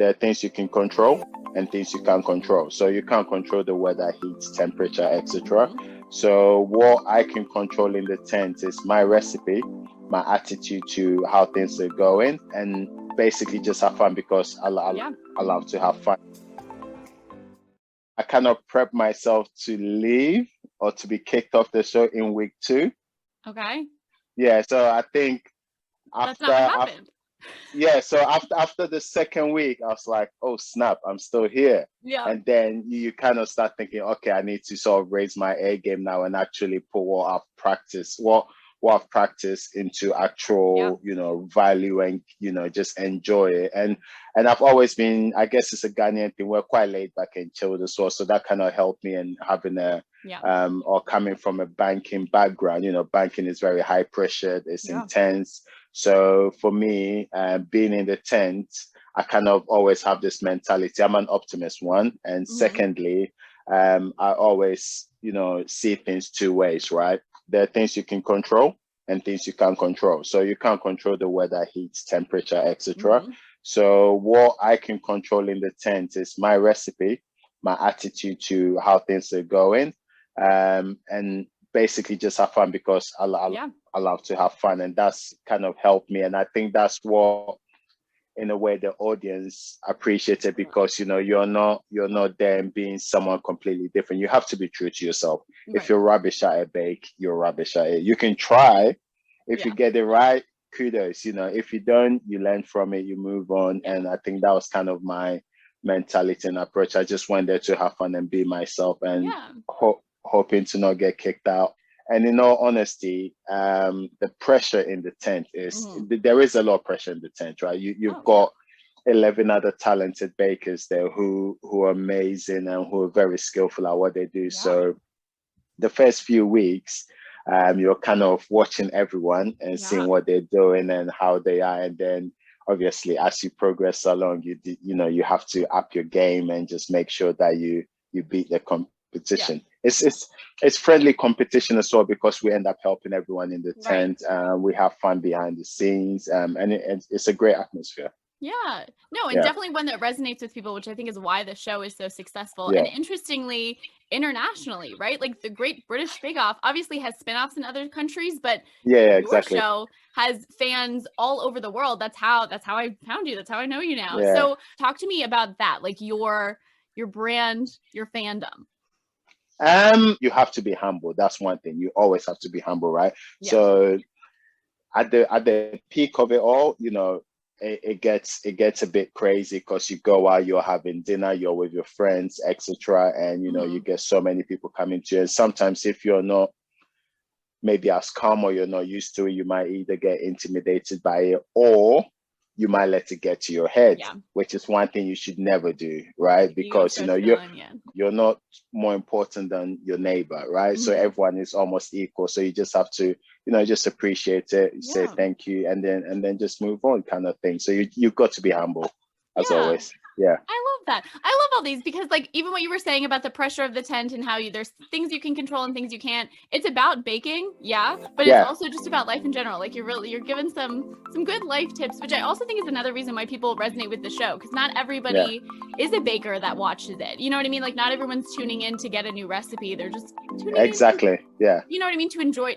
there are things you can control and things you can't control. So you can't control the weather, heat, temperature, etc. So what I can control in the tent is my recipe, my attitude to how things are going, and basically just have fun because I love to have fun. I cannot prep myself to leave or to be kicked off the show in week 2. Okay. Yeah, so I think That's not what happened. So after the second week, I was like, oh snap, I'm still here. Yeah. And then you kind of start thinking, okay, I need to sort of raise my A game now and actually put what I've practiced into actual, value and, just enjoy it. And I've always been, I guess it's a Ghanaian thing, we're quite laid back and chilled as well. So that kind of helped me in having or coming from a banking background, banking is very high pressured, it's intense. So for me, being in the tent, I kind of always have this mentality. I'm an optimist, one. And secondly, I always, see things 2 ways, right? There are things you can control and things you can't control. So you can't control the weather, heat, temperature, etc. So what I can control in the tent is my recipe, my attitude to how things are going, and basically just have fun because I love to have fun, and that's kind of helped me. And I think that's what, in a way, the audience appreciated because you're not there and being someone completely different. You have to be true to yourself. If you're rubbish at a bake, you're rubbish at it. You can try. If you get it right, kudos. If you don't, you learn from it, you move on. And I think that was kind of my mentality and approach. I just went there to have fun and be myself, and hoping to not get kicked out. And in all honesty, the pressure in the tent is, there is a lot of pressure in the tent, right? You've got 11 other talented bakers there who are amazing and who are very skillful at what they do. So the first few weeks, you're kind of watching everyone and seeing what they're doing and how they are. And then obviously, as you progress along, you have to up your game and just make sure that you beat the competition. It's friendly competition as well because we end up helping everyone in the tent. We have fun behind the scenes, and it's a great atmosphere. Yeah, no, and definitely one that resonates with people, which I think is why the show is so successful. And interestingly, internationally, right? Like the Great British Bake Off obviously has spinoffs in other countries, but your show has fans all over the world. That's how I found you. That's how I know you now. So talk to me about that, like your brand, your fandom. You have to be humble. That's one thing. You always have to be humble, right? So at the peak of it all, it gets a bit crazy because you go out, you're having dinner, you're with your friends, etc. And you get so many people coming to you. And sometimes if you're not maybe as calm or you're not used to it, you might either get intimidated by it or you might let it get to your head, which is one thing you should never do, right? Because you're not more important than your neighbor, right? So everyone is almost equal. So you just have to, just appreciate it, say thank you, and then just move on, kind of thing. So you've got to be humble, as always. Yeah. I love that. I love all these because like even what you were saying about the pressure of the tent and how there's things you can control and things you can't. It's about baking, but it's also just about life in general. Like you're given some good life tips, which I also think is another reason why people resonate with the show, because not everybody is a baker that watches it. You know what I mean? Like not everyone's tuning in to get a new recipe. They're just tuning in. Yeah. You know what I mean? To enjoy